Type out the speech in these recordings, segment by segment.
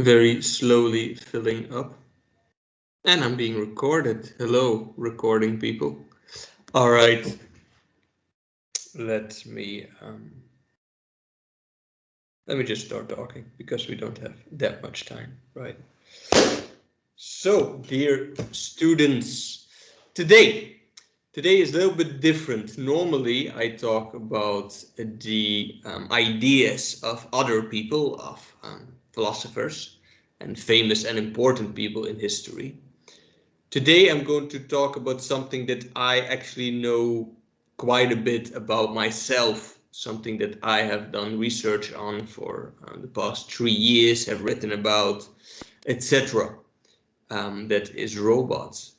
very slowly filling up. And I'm being recorded. Hello, recording people. All right. Let me just start talking because we don't have that much time, right? So, dear students, today is a little bit different. Normally, I talk about the ideas of other people, of philosophers and famous and important people in history. Today, I'm going to talk about something that I actually know quite a bit about myself, something that I have done research on for the past 3 years, have written about, etc. That is robots.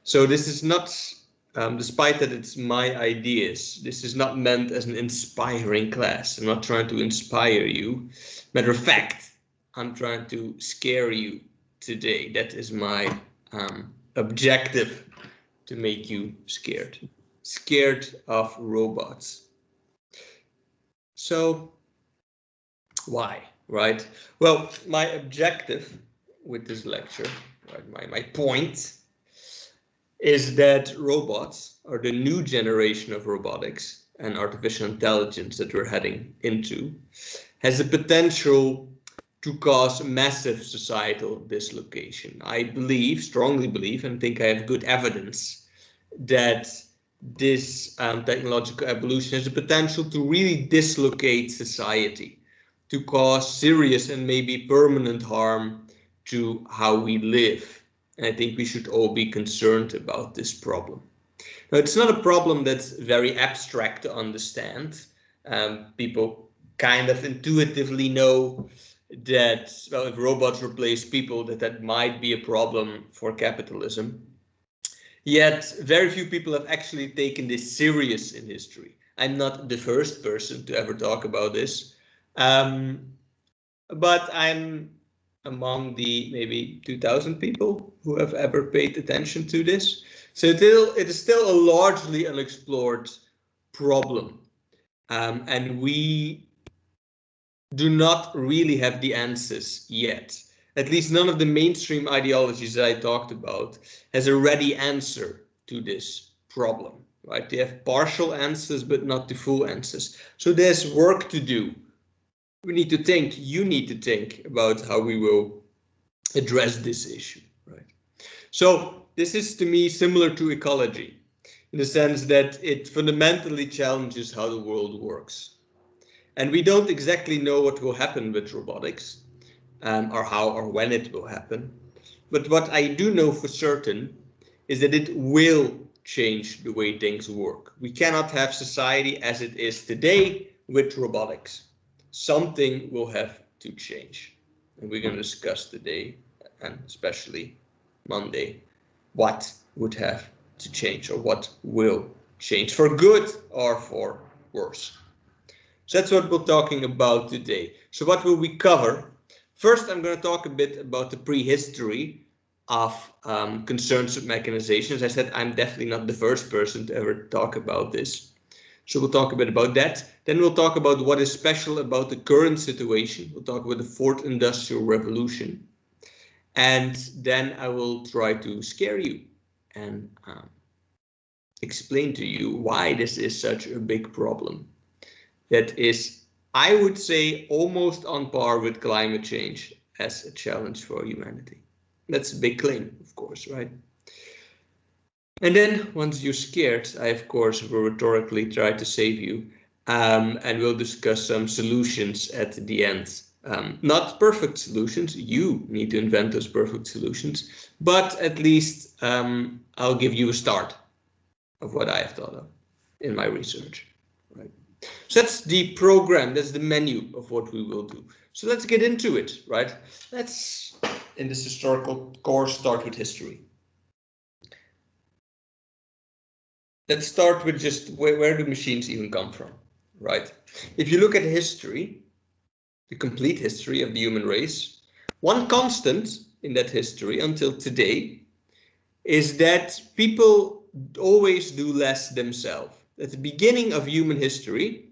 So this is not, despite that it's my ideas, this is not meant as an inspiring class. I'm not trying to inspire you. Matter of fact, I'm trying to scare you today. That is my objective, to make you scared. Scared of robots. So why, right? Well, my objective with this lecture, right, my point is that robots, or the new generation of robotics and artificial intelligence that we're heading into, has the potential to cause massive societal dislocation. I believe, strongly believe, and think I have good evidence that this technological evolution has the potential to really dislocate society, to cause serious and maybe permanent harm to how we live. And I think we should all be concerned about this problem. Now, it's not a problem that's very abstract to understand. People kind of intuitively know that, well, if robots replace people, that might be a problem for capitalism. Yet, very few people have actually taken this serious in history. I'm not the first person to ever talk about this, but I'm among the maybe 2,000 people who have ever paid attention to this. So it is still a largely unexplored problem. And we do not really have the answers yet. At least none of the mainstream ideologies that I talked about has a ready answer to this problem, right? They have partial answers, but not the full answers. So there's work to do. We need to think, you need to think about how we will address this issue, right? So this is, to me, similar to ecology, in the sense that it fundamentally challenges how the world works. And we don't exactly know what will happen with robotics, or how or when it will happen. But what I do know for certain is that it will change the way things work. We cannot have society as it is today with robotics. Something will have to change. And we're going to discuss today, and especially Monday, what would have to change, or what will change, for good or for worse. So that's what we're talking about today. So what will we cover? First, I'm going to talk a bit about the prehistory of concerns with mechanization. As I said, I'm definitely not the first person to ever talk about this. So we'll talk a bit about that. Then we'll talk about what is special about the current situation. We'll talk about the Fourth Industrial Revolution. And then I will try to scare you and explain to you why this is such a big problem. That is, I would say, almost on par with climate change as a challenge for humanity. That's a big claim, of course, right? And then, once you're scared, I, of course, will rhetorically try to save you, and we'll discuss some solutions at the end. Not perfect solutions, you need to invent those perfect solutions, but at least I'll give you a start of what I have thought of in my research, right? So that's the program, that's the menu of what we will do. So let's get into it, right? Let's, in this historical course, start with history. Let's start with just where do machines even come from, right? If you look at history, the complete history of the human race, one constant in that history until today is that people always do less themselves. At the beginning of human history,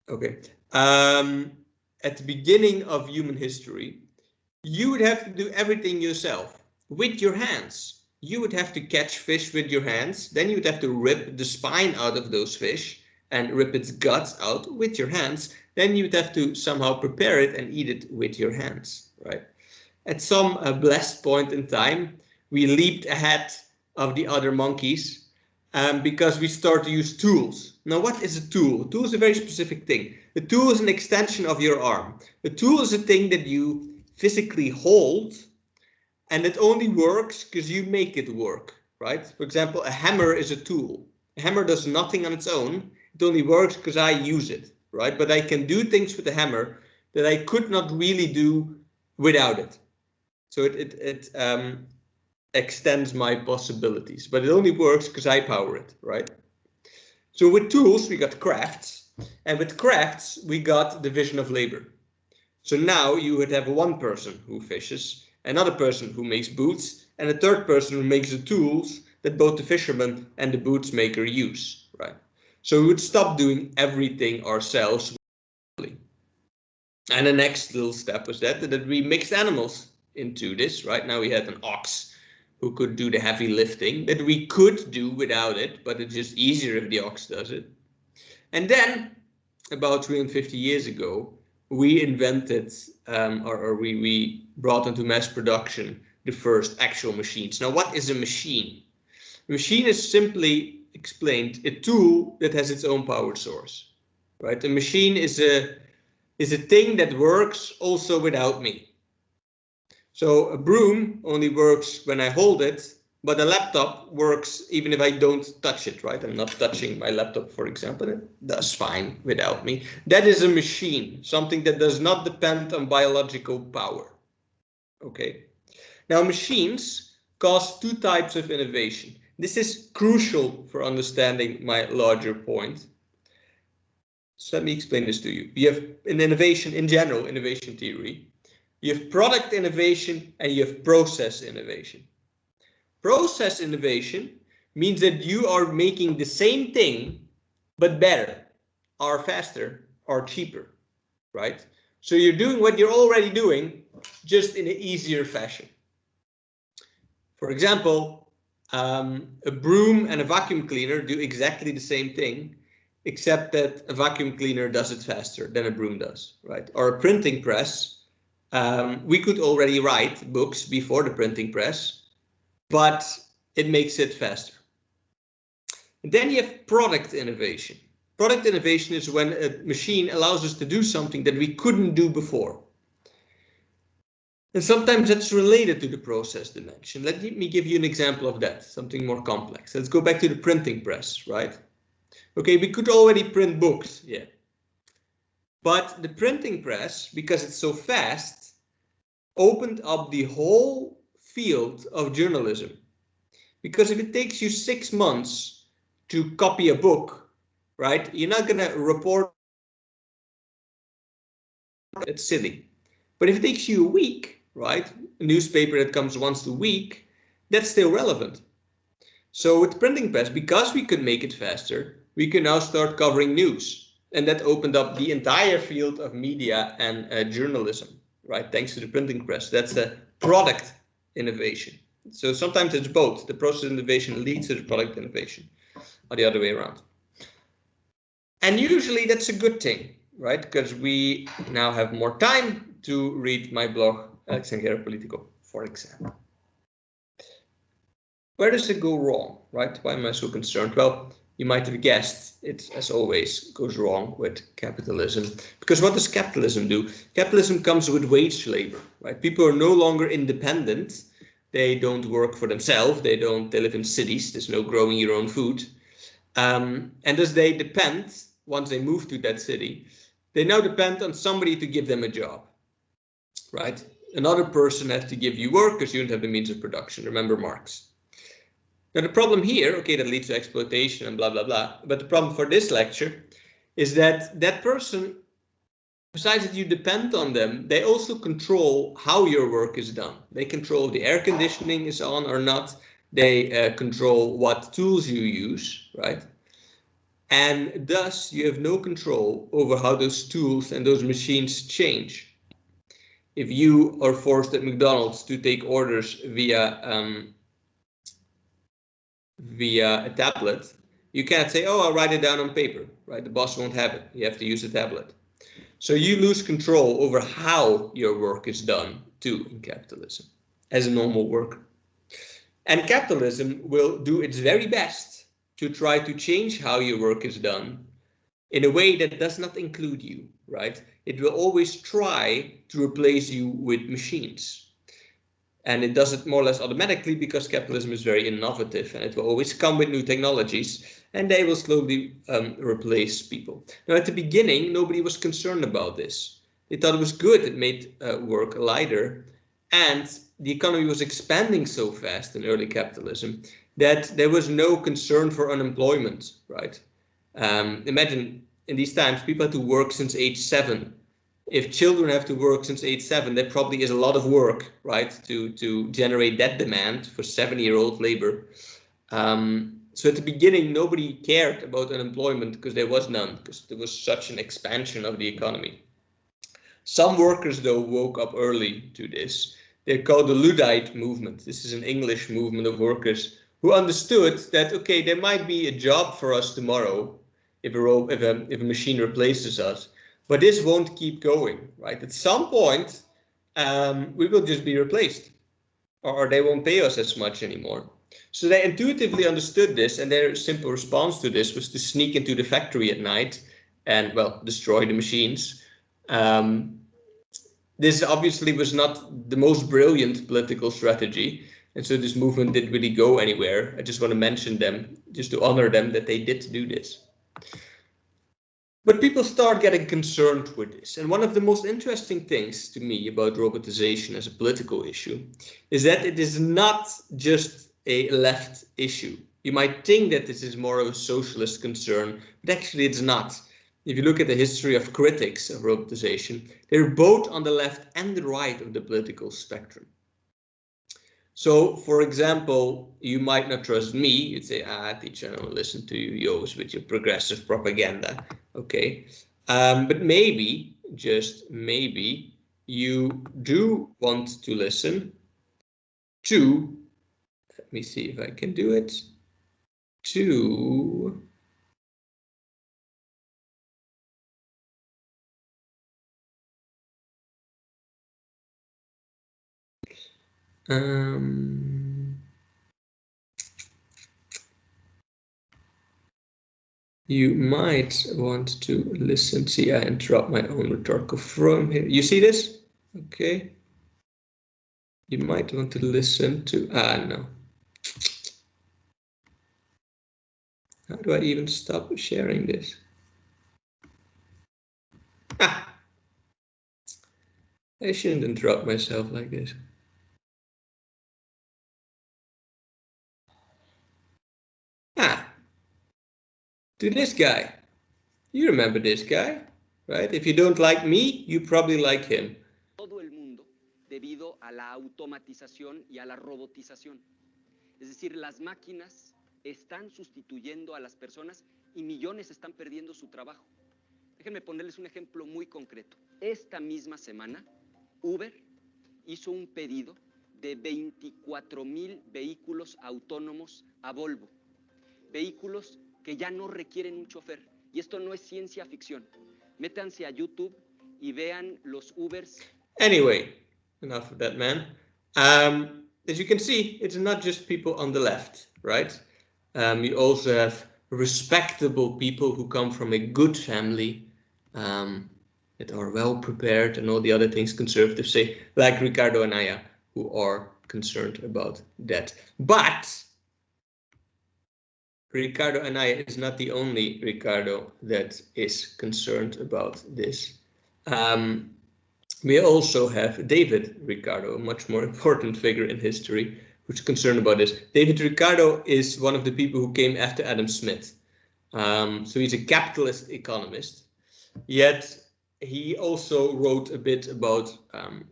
Okay. At the beginning of human history, you would have to do everything yourself with your hands. You would have to catch fish with your hands. Then you would have to rip the spine out of those fish and rip its guts out with your hands. Then you would have to somehow prepare it and eat it with your hands, right? At some blessed point in time, we leaped ahead of the other monkeys because we start to use tools. Now, what is a tool? A tool is a very specific thing. A tool is an extension of your arm. A tool is a thing that you physically hold, and it only works because you make it work, right? For example, a hammer is a tool. A hammer does nothing on its own. It only works because I use it, right? But I can do things with a hammer that I could not really do without it. So it extends my possibilities, but it only works because I power it, right? So with tools, we got crafts, and with crafts, we got division of labor. So now you would have one person who fishes, another person who makes boots, and a third person who makes the tools that both the fisherman and the boots maker use, right? So we would stop doing everything ourselves. And the next little step was that we mixed animals into this, right? Now we had an ox who could do the heavy lifting that we could do without it, but it's just easier if the ox does it. And then about 350 years ago, we invented or we brought into mass production the first actual machines. Now, what is a machine? A machine is simply explained a tool that has its own power source, right? A machine is a thing that works also without me. So a broom only works when I hold it, but a laptop works even if I don't touch it, right? I'm not touching my laptop, for example. It does fine without me. That is a machine, something that does not depend on biological power. Okay. Now, machines cause two types of innovation. This is crucial for understanding my larger point. So let me explain this to you. You have an innovation in general, innovation theory. You have product innovation and you have process innovation. Process innovation means that you are making the same thing, but better, or faster, or cheaper, right? So you're doing what you're already doing, just in an easier fashion. For example, a broom and a vacuum cleaner do exactly the same thing, except that a vacuum cleaner does it faster than a broom does, right? Or a printing press. We could already write books before the printing press, but it makes it faster. And then you have product innovation. Product innovation is when a machine allows us to do something that we couldn't do before. And sometimes that's related to the process dimension. Let me give you an example of that, something more complex. Let's go back to the printing press, right? Okay, we could already print books, yeah. But the printing press, because it's so fast, opened up the whole field of journalism. Because if it takes you 6 months to copy a book, right, you're not going to report. It's silly. But if it takes you a week, right, a newspaper that comes once a week, that's still relevant. So with printing press, because we could make it faster, we can now start covering news. And that opened up the entire field of media and journalism, right, thanks to the printing press. That's a product innovation. So sometimes it's both. The process innovation leads to the product innovation, or the other way around. And usually that's a good thing, right? Because we now have more time to read my blog, Extranjero Politico, for example. Where does it go wrong, right? Why am I so concerned? Well, you might have guessed it, as always, goes wrong with capitalism. Because what does capitalism do? Capitalism comes with wage labor, right? People are no longer independent. They don't work for themselves. They live in cities. There's no growing your own food. And as they depend, once they move to that city, they now depend on somebody to give them a job, right? Another person has to give you work because you don't have the means of production. Remember Marx. Now the problem here, okay, that leads to exploitation and blah, blah, blah. But the problem for this lecture is that that person, besides that you depend on them, they also control how your work is done. They control if the air conditioning is on or not. They control what tools you use, right? And thus you have no control over how those tools and those machines change. If you are forced at McDonald's to take orders via a tablet, you can't say, oh, I'll write it down on paper, right? The boss won't have it. You have to use a tablet. So you lose control over how your work is done too in capitalism as a normal worker. And capitalism will do its very best to try to change how your work is done in a way that does not include you, right? It will always try to replace you with machines. And it does it more or less automatically because capitalism is very innovative and it will always come with new technologies and they will slowly replace people. Now, at the beginning, nobody was concerned about this. They thought it was good. It made work lighter. And the economy was expanding so fast in early capitalism that there was no concern for unemployment, right? Imagine in these times, people had to work since age 7. If children have to work since age 7, that probably is a lot of work, right, to generate that demand for 7-year-old labor. So at the beginning, nobody cared about unemployment because there was none, because there was such an expansion of the economy. Some workers, though, woke up early to this. They're called the Luddite movement. This is an English movement of workers who understood that, okay, there might be a job for us tomorrow if a machine replaces us. But this won't keep going, right? At some point, we will just be replaced, or they won't pay us as much anymore. So they intuitively understood this, and their simple response to this was to sneak into the factory at night and, well, destroy the machines. This obviously was not the most brilliant political strategy, and so this movement didn't really go anywhere. I just want to mention them, just to honor them, that they did do this. But people start getting concerned with this. And one of the most interesting things to me about robotization as a political issue is that it is not just a left issue. You might think that this is more of a socialist concern, but actually it's not. If you look at the history of critics of robotization, they're both on the left and the right of the political spectrum. So, for example, you might not trust me. You'd say, teacher, I don't listen to you, you always with your progressive propaganda. Okay. But maybe, just maybe, you do want to listen to, let me see if I can do it, to you might want to listen. See, I interrupt my own rhetorical from here. You see this? Okay. You might want to listen to, no. How do I even stop sharing this? I shouldn't interrupt myself like this. To this guy. You remember this guy, right? If you don't like me, you probably like him. Todo el mundo debido a la automatización y a la robotización. Es decir, las máquinas están sustituyendo a las personas y millones están perdiendo su trabajo. Déjenme ponerles un ejemplo muy concreto. Esta misma semana, Uber hizo un pedido de 24,000 vehículos autónomos a Volvo. Vehículos que ya no requieren un chofer. Y esto no es ciencia ficción. Métanse a YouTube y vean los Ubers. Anyway, enough of that man. As you can see, it's not just people on the left, right? You also have respectable people who come from a good family, that are well prepared, and all the other things conservatives say, like Ricardo Anaya, who are concerned about that. But Ricardo Anaya is not the only Ricardo that is concerned about this. We also have David Ricardo, a much more important figure in history, who's concerned about this. David Ricardo is one of the people who came after Adam Smith. So he's a capitalist economist, yet he also wrote a bit about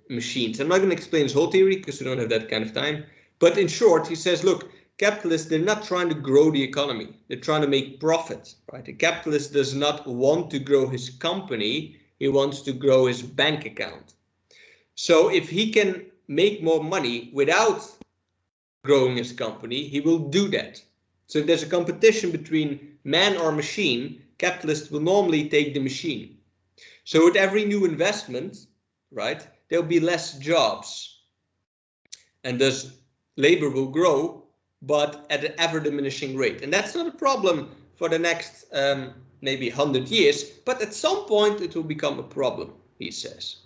machines. I'm not going to explain his whole theory because we don't have that kind of time. But in short, he says, look, capitalists, they're not trying to grow the economy. They're trying to make profit, right? A capitalist does not want to grow his company. He wants to grow his bank account. So if he can make more money without growing his company, he will do that. So if there's a competition between man or machine, capitalists will normally take the machine. So with every new investment, right, there'll be less jobs. And thus labor will grow, but at an ever diminishing rate. And that's not a problem for the next maybe 100 years, but at some point it will become a problem, he says.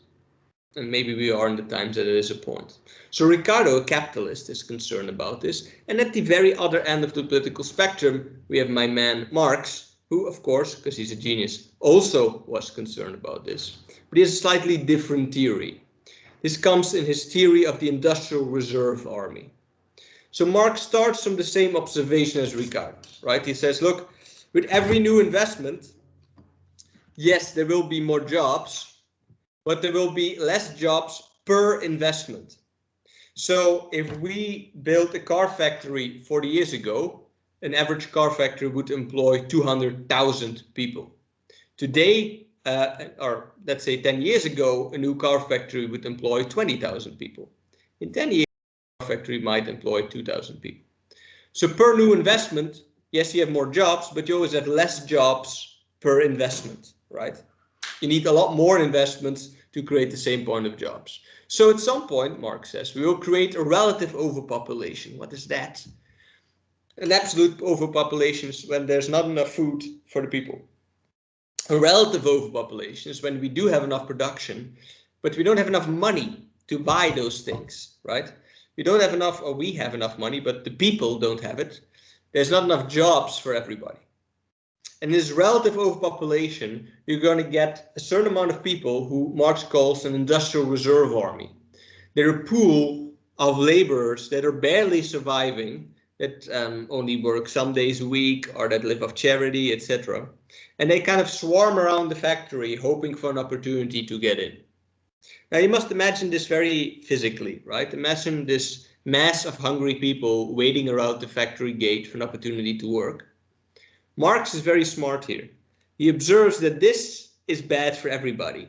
And maybe we are in the times that it is a point. So Ricardo, a capitalist, is concerned about this. And at the very other end of the political spectrum, we have my man Marx, who, of course, because he's a genius, also was concerned about this. But he has a slightly different theory. This comes in his theory of the Industrial Reserve Army. So Marx starts from the same observation as Ricardo, right? He says, look, with every new investment, yes, there will be more jobs, but there will be less jobs per investment. So if we built a car factory 40 years ago, an average car factory would employ 200,000 people. Today, or let's say 10 years ago, a new car factory would employ 20,000 people. In 10 years, a car factory might employ 2,000 people. So per new investment, yes, you have more jobs, but you always have less jobs per investment, right? You need a lot more investments to create the same point of jobs. So at some point, Marx says, we will create a relative overpopulation. What is that? An absolute overpopulation is when there's not enough food for the people. A relative overpopulation is when we do have enough production, but we don't have enough money to buy those things, right? We don't have enough, or we have enough money, but the people don't have it. There's not enough jobs for everybody. And this relative overpopulation, you're going to get a certain amount of people who Marx calls an industrial reserve army. They're a pool of laborers that are barely surviving, that only work some days a week or that live off charity, etc. And they kind of swarm around the factory hoping for an opportunity to get in. Now you must imagine this very physically, right? Imagine this mass of hungry people waiting around the factory gate for an opportunity to work. Marx is very smart here. He observes that this is bad for everybody.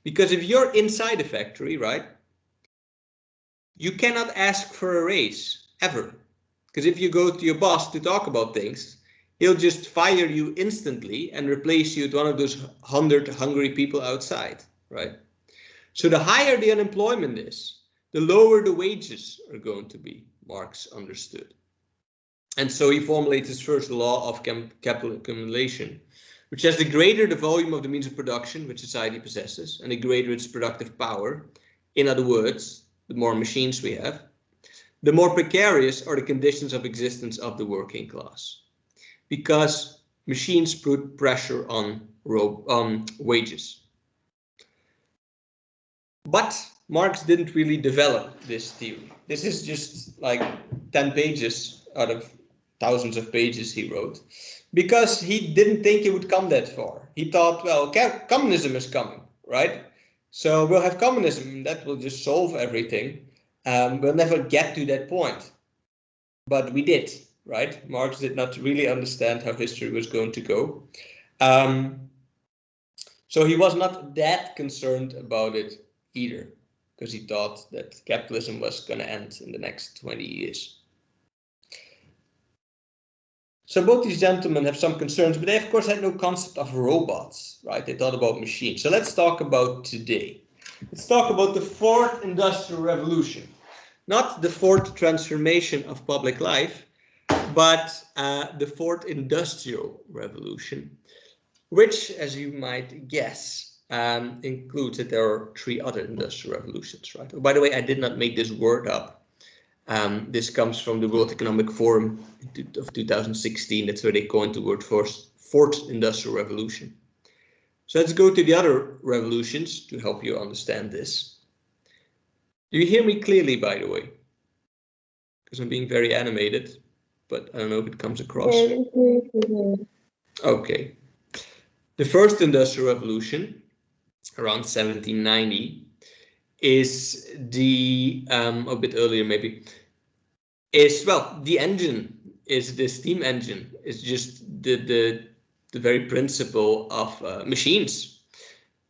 Because if you're inside a factory, right, you cannot ask for a raise, ever. Because if you go to your boss to talk about things, he'll just fire you instantly and replace you with one of those 100 hungry people outside, right? So the higher the unemployment is, the lower the wages are going to be, Marx understood. And so he formulates his first law of capital accumulation, which says the greater the volume of the means of production which society possesses, and the greater its productive power, in other words, the more machines we have, the more precarious are the conditions of existence of the working class. Because machines put pressure on wages. But Marx didn't really develop this theory. This is just like 10 pages out of thousands of pages he wrote, because he didn't think it would come that far. He thought, well, communism is coming, right? So we'll have communism, that will just solve everything. We'll never get to that point. But we did, right? Marx did not really understand how history was going to go. So he was not that concerned about it either, because he thought that capitalism was going to end in the next 20 years. So both these gentlemen have some concerns, but they of course had no concept of robots, right? They thought about machines. So let's talk about today. Let's talk about the fourth industrial revolution. Not the fourth transformation of public life, but the fourth industrial revolution, which, as you might guess, includes that there are 3 other industrial revolutions, right? Oh, by the way, I did not make this word up. This comes from the World Economic Forum of 2016. That's where they coined the word fourth industrial revolution. So let's go to the other revolutions to help you understand this. Do you hear me clearly, by the way? Because I'm being very animated, but I don't know if it comes across. Okay. The first industrial revolution, around 1790, is the, a bit earlier maybe, is, well, the engine is the steam engine. It's just the very principle of machines.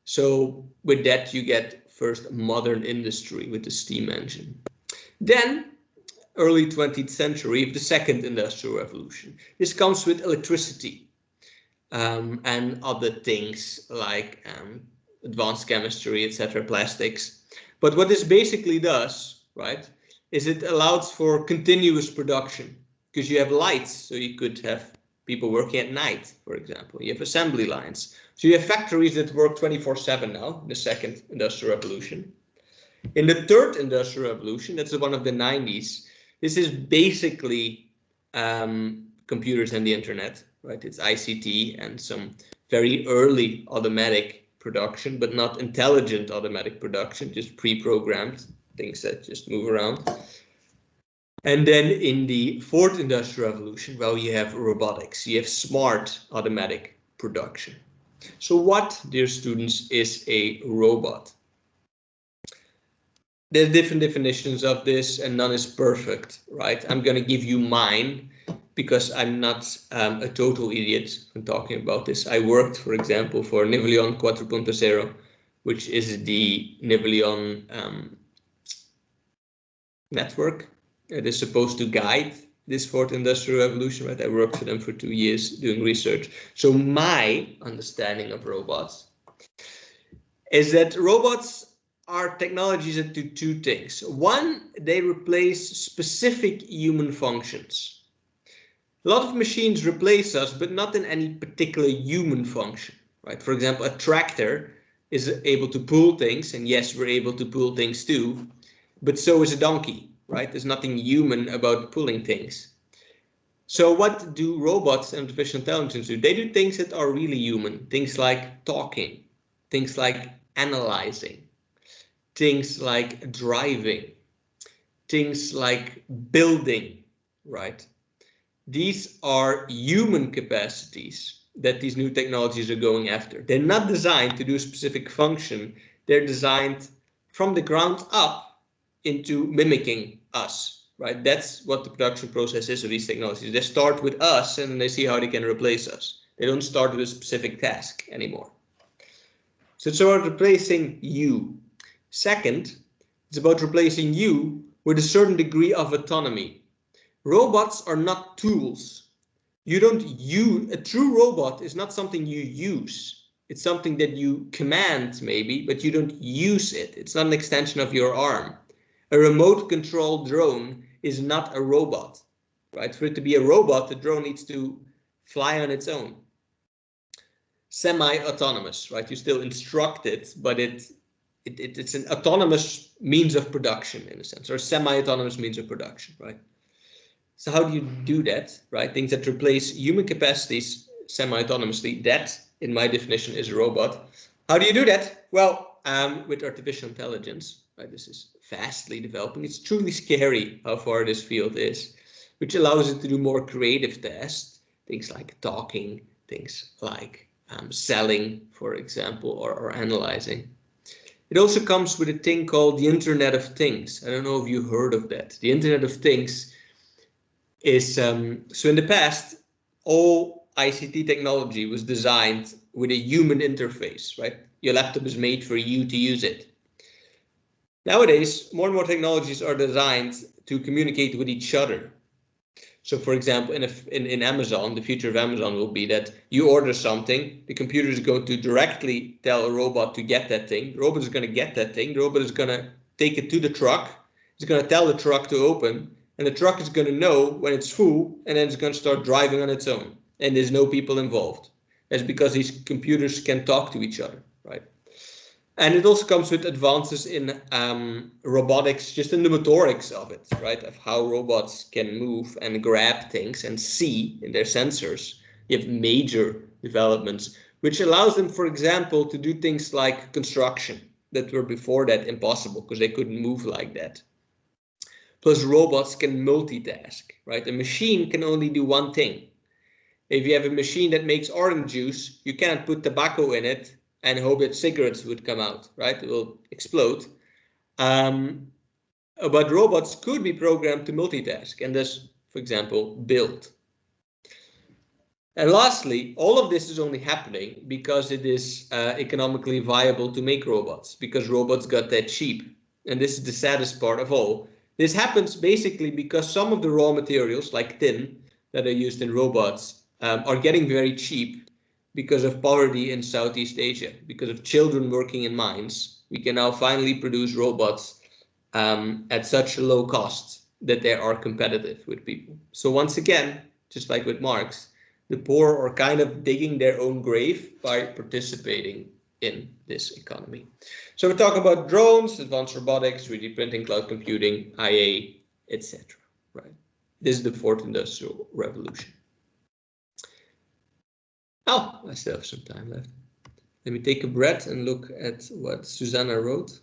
So with that, you get first modern industry with the steam engine. Then early 20th century, the second industrial revolution. This comes with electricity and other things like advanced chemistry, etc., plastics. But what this basically does, right, is it allows for continuous production because you have lights, so you could have people working at night, for example. You have assembly lines. So you have factories that work 24/7 now, the second industrial revolution. In the third industrial revolution, that's the one of the 90s, this is basically computers and the internet, right? It's ICT and some very early automatic production, but not intelligent automatic production, just pre-programmed things that just move around. And then in the fourth industrial revolution, well, you have robotics, you have smart automatic production. So what, dear students, is a robot? There's different definitions of this and none is perfect, right? I'm going to give you mine because I'm not a total idiot when talking about this. I worked, for example, for Nivelion 4.0, which is the Nivelion network. It is supposed to guide this fourth industrial revolution, right? I worked for them for 2 years doing research. So my understanding of robots is that robots are technologies that do two things. One, they replace specific human functions. A lot of machines replace us, but not in any particular human function, right? For example, a tractor is able to pull things, and yes, we're able to pull things too, but so is a donkey, right? There's nothing human about pulling things. So what do robots and artificial intelligence do? They do things that are really human, things like talking, things like analyzing, things like driving, things like building, right? These are human capacities that these new technologies are going after. They're not designed to do a specific function. They're designed from the ground up into mimicking us, right? That's what the production process is of these technologies. They start with us and then they see how they can replace us. They don't start with a specific task anymore. So it's about replacing you. Second, it's about replacing you with a certain degree of autonomy. Robots are not tools. You don't use, a true robot is not something you use. It's something that you command maybe, but you don't use it. It's not an extension of your arm. A remote control drone is not a robot, right? For it to be a robot, the drone needs to fly on its own. Semi-autonomous, right? You still instruct it, but it's an autonomous means of production in a sense, or semi-autonomous means of production, right? So how do you do that, right? Things that replace human capacities semi-autonomously, that, in my definition, is a robot. How do you do that? Well, with artificial intelligence, right? This is fastly developing. It's truly scary how far this field is, which allows it to do more creative tasks, things like talking, things like selling, for example, or analyzing. It also comes with a thing called the Internet of Things. I don't know if you heard of that. The Internet of Things is, so in the past, all ICT technology was designed with a human interface, right? Your laptop is made for you to use it. Nowadays, more and more technologies are designed to communicate with each other. So for example, in Amazon, the future of Amazon will be that you order something, the computer is going to directly tell a robot to get that thing. The robot is going to get that thing. The robot is going to take it to the truck. It's going to tell the truck to open, and the truck is going to know when it's full, and then it's going to start driving on its own. And there's no people involved. That's because these computers can talk to each other, right? And it also comes with advances in robotics, just in the motorics of it, right? Of how robots can move and grab things and see in their sensors. You have major developments, which allows them, for example, to do things like construction that were before that impossible because they couldn't move like that. Plus robots can multitask, right? A machine can only do one thing. If you have a machine that makes orange juice, you cannot put tobacco in it and hope that cigarettes would come out, right? It will explode. But robots could be programmed to multitask and thus, for example, build. And lastly, all of this is only happening because it is economically viable to make robots, because robots got that cheap. And this is the saddest part of all. This happens basically because some of the raw materials, like tin, that are used in robots are getting very cheap because of poverty in Southeast Asia, because of children working in mines. We can now finally produce robots at such a low cost that they are competitive with people. So once again, just like with Marx, the poor are kind of digging their own grave by participating in this economy. So we're talking about drones, advanced robotics, 3D printing, cloud computing, IA, etc. Right? This is the fourth industrial revolution. Oh, I still have some time left. Let me take a breath and look at what Susanna wrote.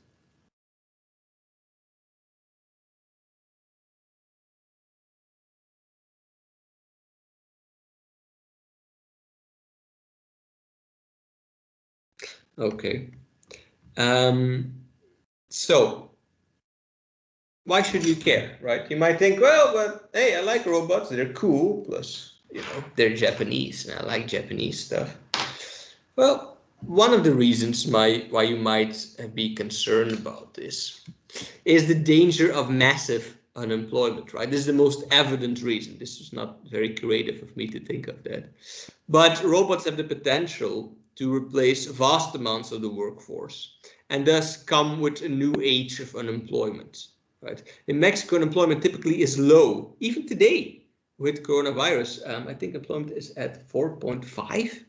Okay. So why should you care, right? You might think, well, but hey, I like robots. They're cool. Plus, you know, they're Japanese and I like Japanese stuff. Well, one of the reasons why you might be concerned about this is the danger of massive unemployment, right? This is the most evident reason. This is not very creative of me to think of that. But robots have the potential to replace vast amounts of the workforce and thus come with a new age of unemployment, right? In Mexico, unemployment typically is low, even today with coronavirus. I think employment is at 4.5,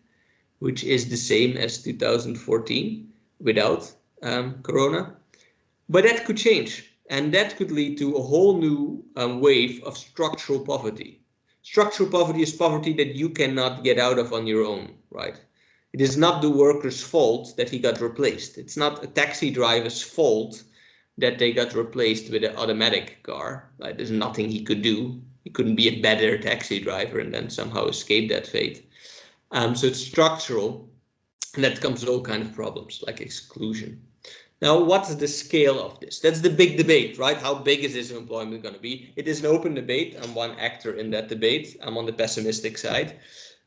which is the same as 2014 without corona. But that could change, and that could lead to a whole new wave of structural poverty. Structural poverty is poverty that you cannot get out of on your own, right? It is not the worker's fault that he got replaced. It's not a taxi driver's fault that they got replaced with an automatic car. Right? There's nothing he could do. He couldn't be a better taxi driver and then somehow escape that fate. So it's structural, and that comes with all kinds of problems like exclusion. Now, what's the scale of this? That's the big debate, right? How big is this employment going to be? It is an open debate. I'm one actor in that debate. I'm on the pessimistic side.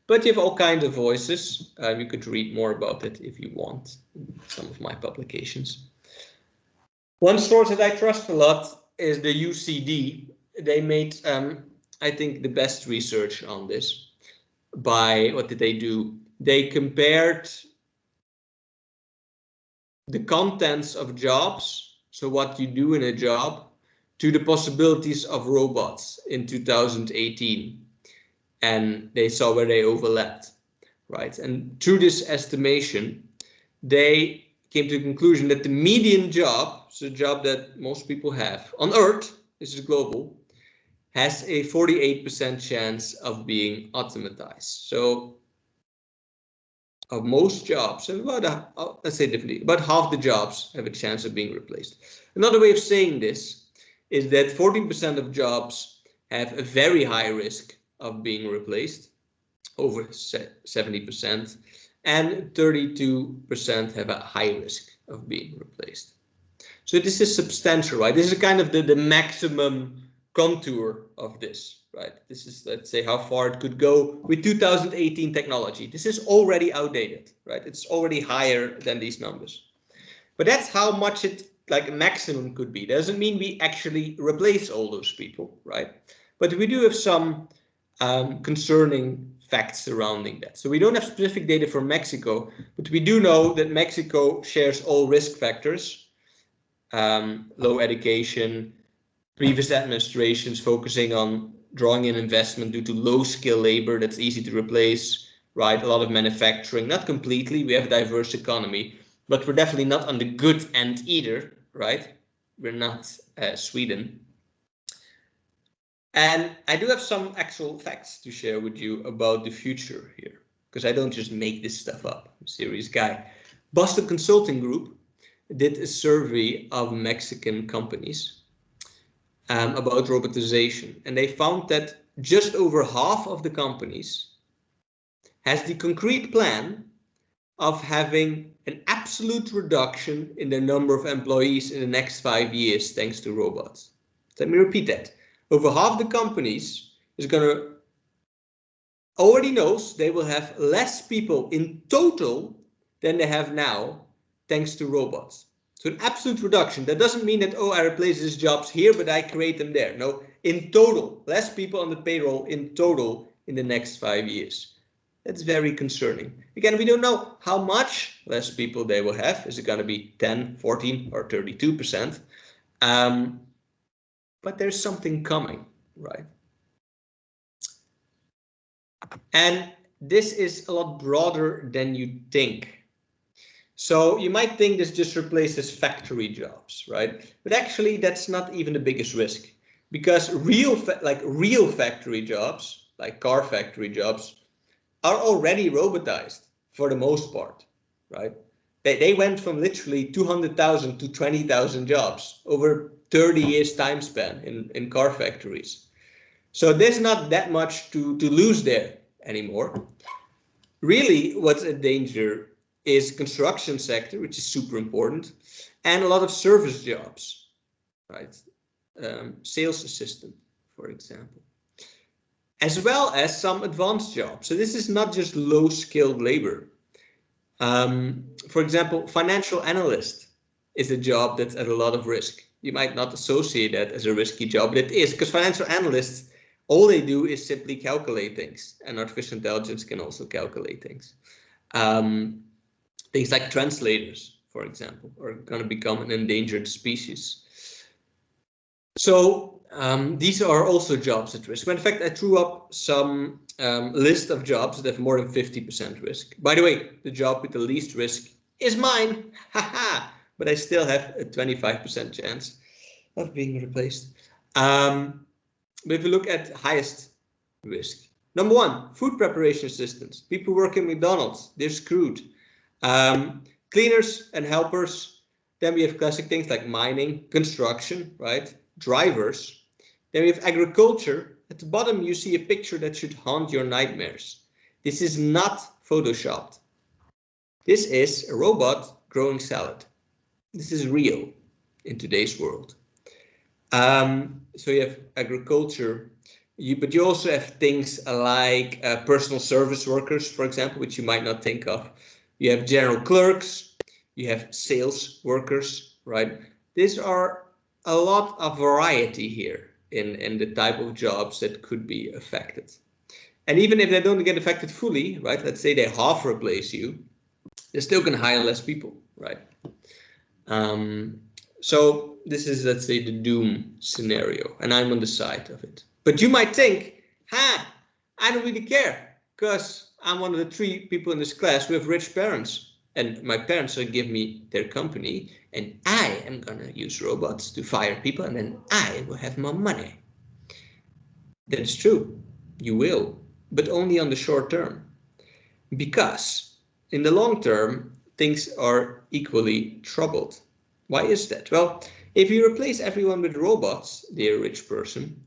But you have all kinds of voices. You could read more about it if you want in some of my publications. One source that I trust a lot is the UCD. They made, I think, the best research on this. By what did they do? They compared the contents of jobs, so what you do in a job, to the possibilities of robots in 2018. And they saw where they overlapped, right? And through this estimation, they came to the conclusion that the median job, so a job that most people have on Earth, this is global, has a 48% chance of being automatized. So of most jobs, let's say differently, about half the jobs have a chance of being replaced. Another way of saying this is that 14% of jobs have a very high risk of being replaced, over 70%, and 32% have a high risk of being replaced. So this is substantial, right? This is kind of the maximum contour of this. Right, this is, let's say, how far it could go with 2018 technology. This is already outdated, right? It's already higher than these numbers. But that's how much it, like a maximum could be. Doesn't mean we actually replace all those people, right? But we do have some concerning facts surrounding that. So we don't have specific data for Mexico, but we do know that Mexico shares all risk factors, low education, previous administrations focusing on drawing in investment due to low skill labor that's easy to replace, right? A lot of manufacturing, not completely. We have a diverse economy, but we're definitely not on the good end either, right? We're not Sweden. And I do have some actual facts to share with you about the future here, because I don't just make this stuff up. I'm a serious guy. Boston Consulting Group did a survey of Mexican companies about robotization, and they found that just over half of the companies has the concrete plan of having an absolute reduction in the number of employees in the next 5 years thanks to robots. Let me repeat that. Over half the companies is going to already knows they will have less people in total than they have now thanks to robots. So an absolute reduction. That doesn't mean that, oh, I replace these jobs here, but I create them there. No, in total, less people on the payroll in total in the next 5 years. That's very concerning. Again, we don't know how much less people they will have. Is it going to be 10, 14, or 32%? But there's something coming, right? And this is a lot broader than you think. So you might think this just replaces factory jobs, right? But actually, that's not even the biggest risk, because real factory jobs, like car factory jobs, are already robotized for the most part, right? They went from literally 200,000 to 20,000 jobs over 30 years time span in car factories. So there's not that much to lose there anymore. Really, what's in danger is construction sector, which is super important, and a lot of service jobs, right? Sales assistant, for example, as well as some advanced jobs. So this is not just low-skilled labor. For example, financial analyst is a job that's at a lot of risk. You might not associate that as a risky job, but it is, because financial analysts, all they do is simply calculate things, and artificial intelligence can also calculate things. Things like translators, for example, are going to become an endangered species. So these are also jobs at risk. But in fact, I threw up some list of jobs that have more than 50% risk. By the way, the job with the least risk is mine, haha, but I still have a 25% chance of being replaced. But if you look at highest risk, number one, food preparation assistants. People work in McDonald's, they're screwed. Cleaners and helpers. Then we have classic things like mining, construction, right? Drivers. Then we have agriculture. At the bottom, you see a picture that should haunt your nightmares. This is not photoshopped. This is a robot growing salad. This is real in today's world. So you have agriculture, but you also have things like personal service workers, for example, which you might not think of. You have general clerks, you have sales workers, right? These are a lot of variety here in the type of jobs that could be affected. And even if they don't get affected fully, right? Let's say they half replace you, they're still going to hire less people, right? So this is, let's say, the doom scenario, and I'm on the side of it. But you might think, I don't really care, because I'm one of the 3 people in this class who have rich parents, and my parents will give me their company, and I am gonna use robots to fire people, and then I will have more money. That is true, you will, but only on the short term, because in the long term, things are equally troubled. Why is that? Well, if you replace everyone with robots, dear rich person,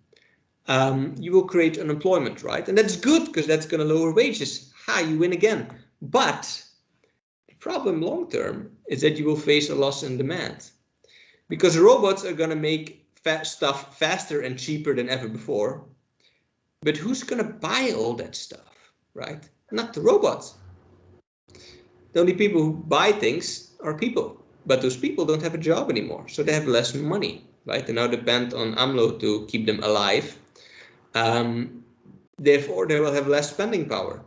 you will create unemployment, right? And that's good, because that's going to lower wages. You win again. But the problem long term is that you will face a loss in demand, because robots are going to make stuff faster and cheaper than ever before. But who's going to buy all that stuff, right? Not the robots. The only people who buy things are people. But those people don't have a job anymore, so they have less money, right? They now depend on AMLO to keep them alive. Therefore, they will have less spending power.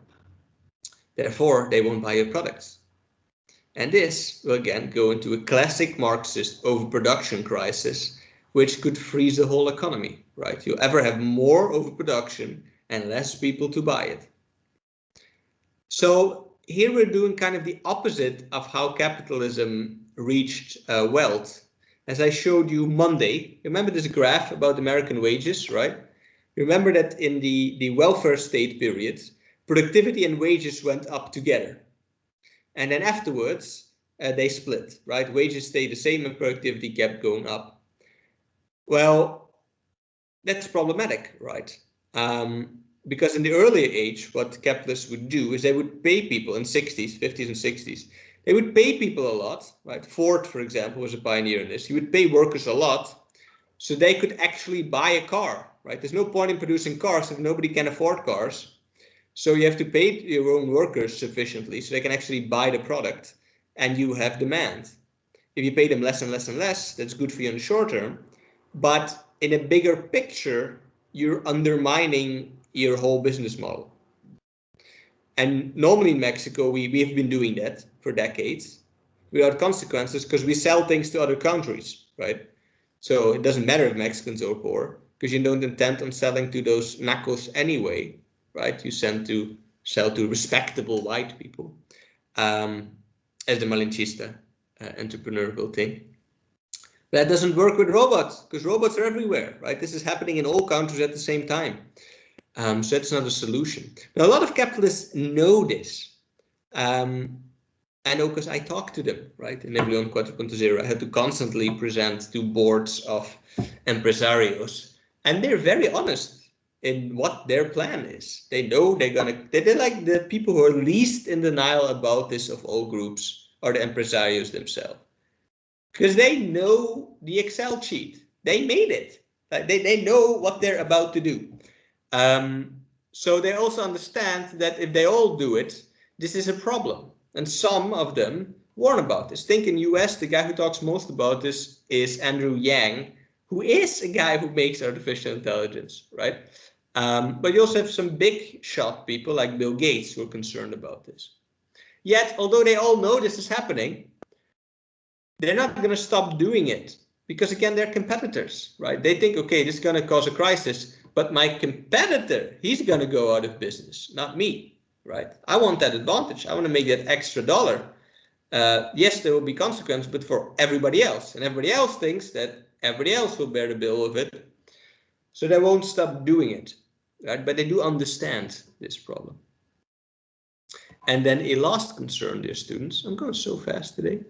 Therefore, they won't buy your products. And this will again go into a classic Marxist overproduction crisis, which could freeze the whole economy, right? You'll ever have more overproduction and less people to buy it. So here we're doing kind of the opposite of how capitalism reached wealth. As I showed you Monday, remember this graph about American wages, right? Remember that in the welfare state period, productivity and wages went up together. And then afterwards, they split, right? Wages stayed the same and productivity kept going up. Well, that's problematic, right? because in the earlier age, what capitalists would do is they would pay people in 60s, 50s and 60s. They would pay people a lot, right? Ford, for example, was a pioneer in this. He would pay workers a lot so they could actually buy a car, right? There's no point in producing cars if nobody can afford cars. So you have to pay your own workers sufficiently so they can actually buy the product and you have demand. If you pay them less and less and less, that's good for you in the short term. But in a bigger picture, you're undermining your whole business model. And normally in Mexico, we have been doing that for decades without consequences because we sell things to other countries, right? So it doesn't matter if Mexicans are poor because you don't intend on selling to those nacos anyway, right? You sell to respectable white people, as the Malinchista entrepreneurial thing. That doesn't work with robots because robots are everywhere, right? This is happening in all countries at the same time. So that's not a solution. Now, a lot of capitalists know this. I know because I talk to them, right? In Napoleon 4.0, I had to constantly present to boards of empresarios, and they're very honest in what their plan is. They know they're like the people who are least in denial about this of all groups are the empresarios themselves. Because they know the Excel sheet. They made it. They know what they're about to do. So they also understand that if they all do it, this is a problem. And some of them warn about this. Think in US, the guy who talks most about this is Andrew Yang, who is a guy who makes artificial intelligence, right? But you also have some big shot people like Bill Gates who are concerned about this. Yet, although they all know this is happening, they're not going to stop doing it because, again, they're competitors, right? They think, okay, this is going to cause a crisis, but my competitor, he's going to go out of business, not me, right? I want that advantage. I want to make that extra dollar. Yes, there will be consequences, but for everybody else. And everybody else thinks that everybody else will bear the bill of it. So they won't stop doing it, right? But they do understand this problem. And then a last concern, dear students, I'm going so fast today,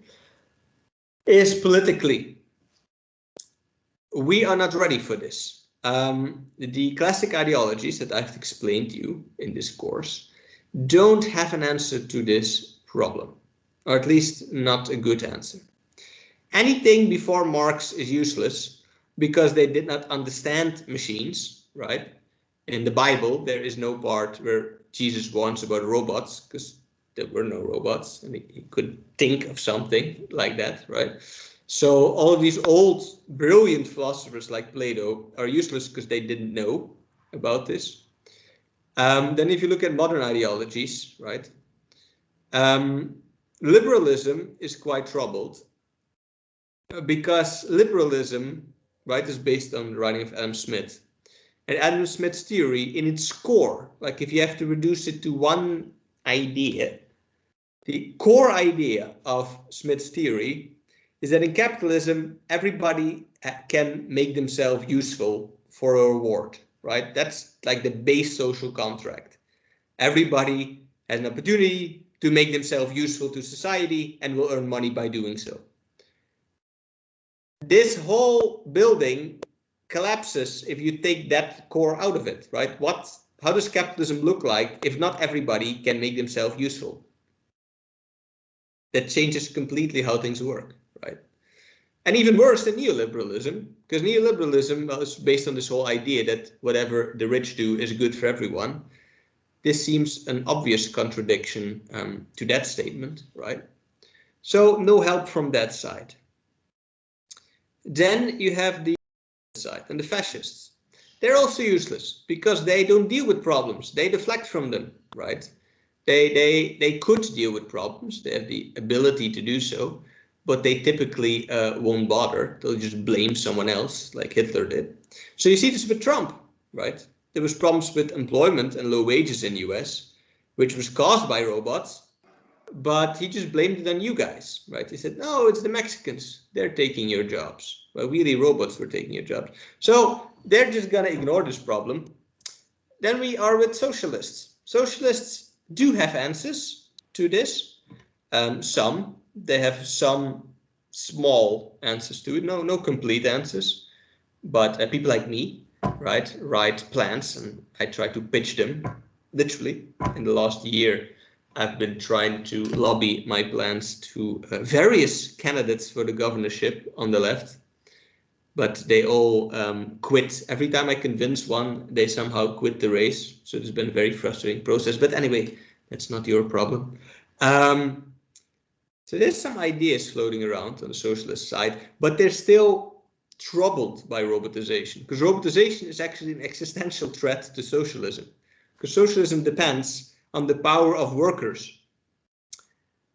is politically. We are not ready for this. The classic ideologies that I've explained to you in this course don't have an answer to this problem, or at least not a good answer. Anything before Marx is useless because they did not understand machines, right? In the Bible, there is no part where Jesus warns about robots because there were no robots and he could think of something like that, right? So all of these old brilliant philosophers like Plato are useless because they didn't know about this. Then if you look at modern ideologies, right? Liberalism is quite troubled because liberalism, right, is based on the writing of Adam Smith. And Adam Smith's theory in its core, like if you have to reduce it to one idea, the core idea of Smith's theory is that in capitalism, everybody can make themselves useful for a reward, right? That's like the base social contract. Everybody has an opportunity to make themselves useful to society and will earn money by doing so. This whole building collapses if you take that core out of it, right? How does capitalism look like if not everybody can make themselves useful? That changes completely how things work, right? And even worse than neoliberalism, because neoliberalism is based on this whole idea that whatever the rich do is good for everyone. This seems an obvious contradiction to that statement, right? So no help from that side. Then you have the side and the fascists. They're also useless because they don't deal with problems. They deflect from them, right? They could deal with problems. They have the ability to do so, but they typically won't bother. They'll just blame someone else like Hitler did. So you see this with Trump, right? There was problems with employment and low wages in the US, which was caused by robots, but he just blamed it on you guys, right? He said, no, it's the Mexicans. They're taking your jobs. Well, really, robots were taking your jobs. So they're just going to ignore this problem. Then we are with socialists. Socialists do have answers to this. They have some small answers to it. No complete answers. But people like me, right? Write plans, and I try to pitch them. Literally, in the last year, I've been trying to lobby my plans to various candidates for the governorship on the left, but they all quit. Every time I convince one, they somehow quit the race. So it's been a very frustrating process. But anyway, that's not your problem. So there's some ideas floating around on the socialist side, but they're still troubled by robotization, because robotization is actually an existential threat to socialism, because socialism depends on the power of workers.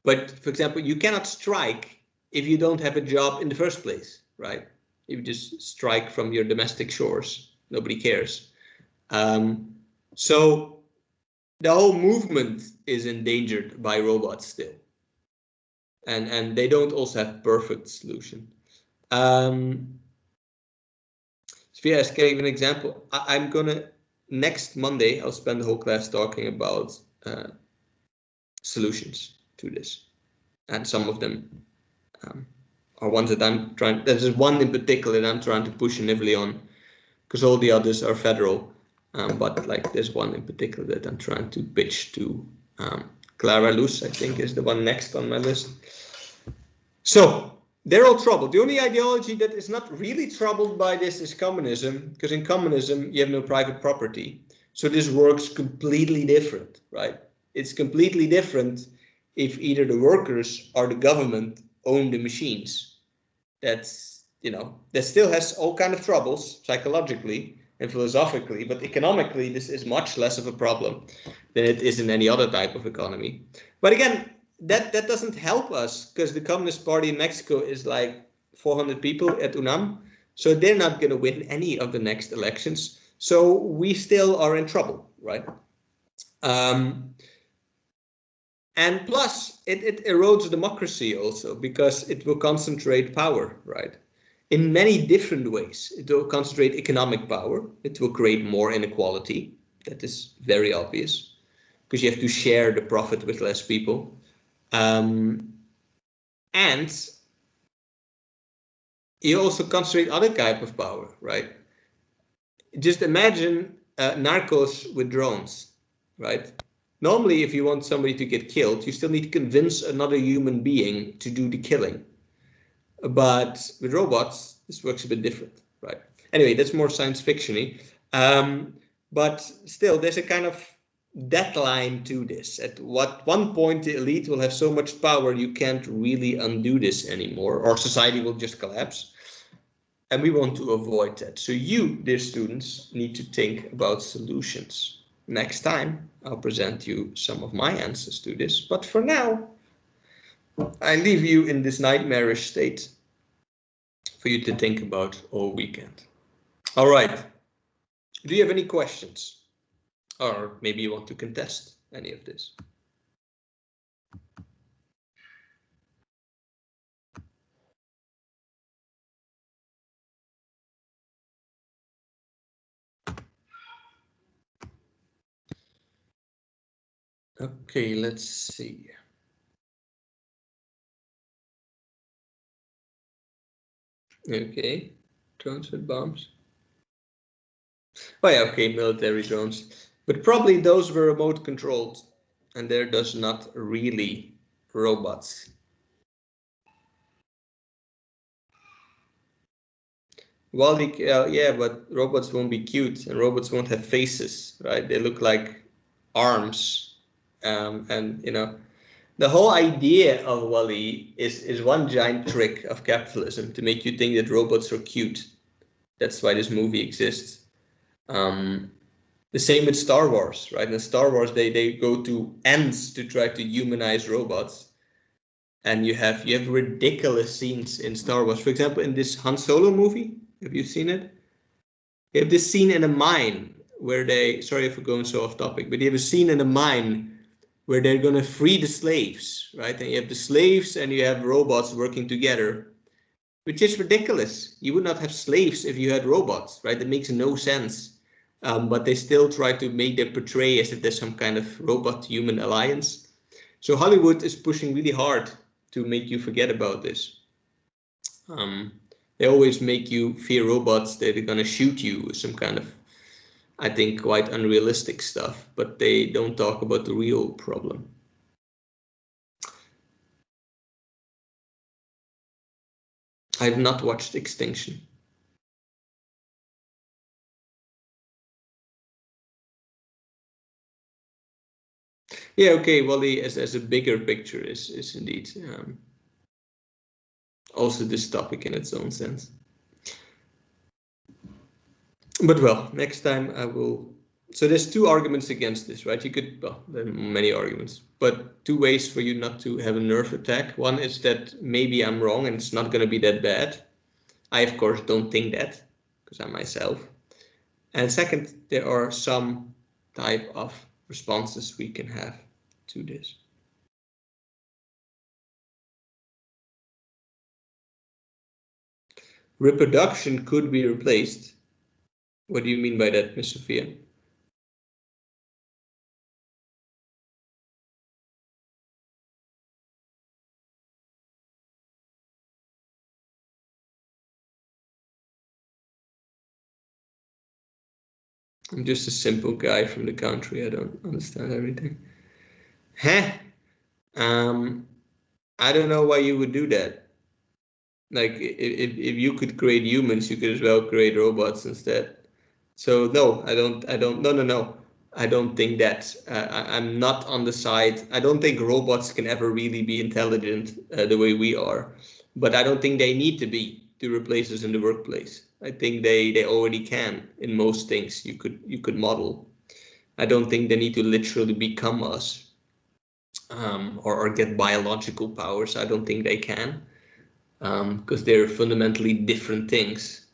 But for example, you cannot strike if you don't have a job in the first place, right? If you just strike from your domestic shores, nobody cares. So the whole movement is endangered by robots still. And they don't also have perfect solution. Svea is giving an example. I'm gonna, next Monday, I'll spend the whole class talking about solutions to this. And some of them are ones that I'm trying, there's one in particular that I'm trying to push heavily on, because all the others are federal. But like there's one in particular that I'm trying to pitch to Clara Luz, I think is the one next on my list. So they're all troubled. The only ideology that is not really troubled by this is communism, because in communism you have no private property. So this works completely different, right? It's completely different if either the workers or the government own the machines. That's, you know, that still has all kind of troubles psychologically and philosophically, but economically this is much less of a problem than it is in any other type of economy. But again, that doesn't help us, because the Communist Party in Mexico is like 400 people at UNAM, so they're not going to win any of the next elections. So we still are in trouble, right? And plus, it erodes democracy also, because it will concentrate power, right? In many different ways. It will concentrate economic power. It will create more inequality. That is very obvious, because you have to share the profit with less people. And you also concentrate other type of power, right? Just imagine narcos with drones, right? Normally, if you want somebody to get killed, you still need to convince another human being to do the killing. But with robots, this works a bit different, right? Anyway, that's more science fiction-y. But still, there's a kind of deadline to this. At one point, the elite will have so much power, you can't really undo this anymore, or society will just collapse. And we want to avoid that. So you, dear students, need to think about solutions. Next time, I'll present you some of my answers to this. But for now, I leave you in this nightmarish state for you to think about all weekend. All right. Do you have any questions? Or maybe you want to contest any of this? Okay, let's see. Okay, drones with bombs. Oh yeah, okay, military drones. But probably those were remote controlled, and they're thus not really robots. Well, yeah, but robots won't be cute, and robots won't have faces, right? They look like arms, and you know, the whole idea of WALL-E is one giant trick of capitalism to make you think that robots are cute. That's why this movie exists. The same with Star Wars, right? In Star Wars, they go to ends to try to humanize robots, and you have ridiculous scenes in Star Wars. For example, in this Han Solo movie, have you seen it? You have this scene in a mine where they, sorry for going so off topic, but you have a scene in a mine where they're going to free the slaves, right? And you have the slaves and you have robots working together, which is ridiculous. You would not have slaves if you had robots, right? That makes no sense. But they still try to make them portray as if there's some kind of robot-human alliance. So Hollywood is pushing really hard to make you forget about this. And They always make you fear robots. They're gonna shoot you with some kind of, I think, quite unrealistic stuff, but they don't talk about the real problem. I've not watched Extinction. Yeah, okay, WALL-E as a bigger picture is indeed also this topic in its own sense. But well, next time I will. So there's two arguments against this, right? You could, well, there are many arguments, but two ways for you not to have a nerve attack. One is that maybe I'm wrong and it's not going to be that bad. I, of course, don't think that because I'm myself. And second, there are some type of responses we can have to this. Reproduction could be replaced. What do you mean by that, Ms. Sophia? I'm just a simple guy from the country. I don't understand everything. Huh? I don't know why you would do that. Like, if you could create humans, you could as well create robots instead. So no, I don't. No. I don't think that. I'm not on the side. I don't think robots can ever really be intelligent the way we are. But I don't think they need to be to replace us in the workplace. I think they already can in most things you could model. I don't think they need to literally become us or get biological powers. I don't think they can because they're fundamentally different things.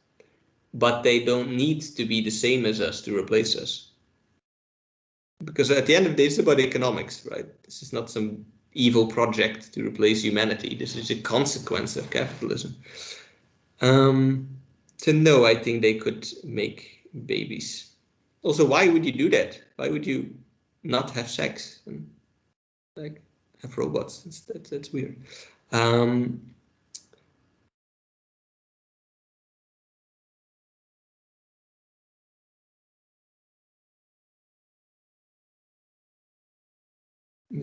But they don't need to be the same as us to replace us. Because at the end of the day, it's about economics, right? This is not some evil project to replace humanity. This is a consequence of capitalism. So no, I think they could make babies. Also, why would you do that? Why would you not have sex and like have robots? That's weird.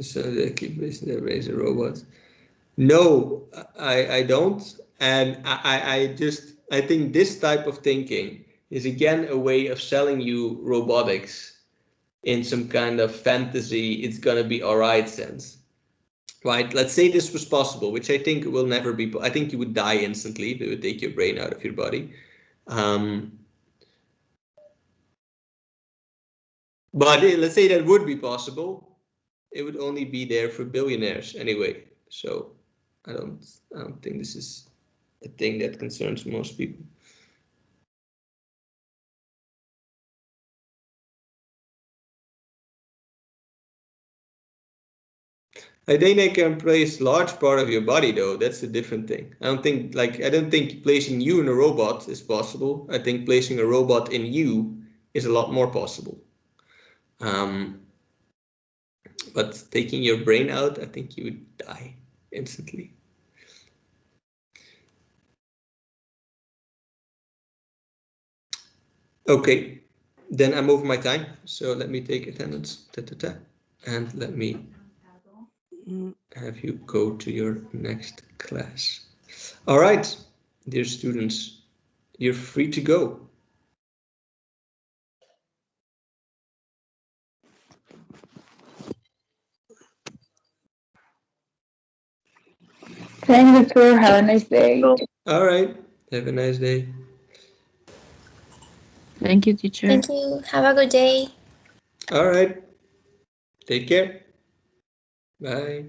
So they keep raise a robot. No, I don't. And I think this type of thinking is again a way of selling you robotics in some kind of fantasy, it's gonna be all right sense. Right? Let's say this was possible, which I think will never be. I think you would die instantly if it would take your brain out of your body. But let's say that would be possible. It would only be there for billionaires anyway. So I don't think this is a thing that concerns most people. I think they can place large part of your body though. That's a different thing. I don't think placing you in a robot is possible. I think placing a robot in you is a lot more possible. But taking your brain out, I think you would die instantly. Okay, then I'm over my time. So let me take attendance. And let me have you go to your next class. All right, dear students, you're free to go. Thank you, sir. Have a nice day. All right, have a nice day. Thank you, teacher. Thank you. Have a good day. All right, take care. Bye.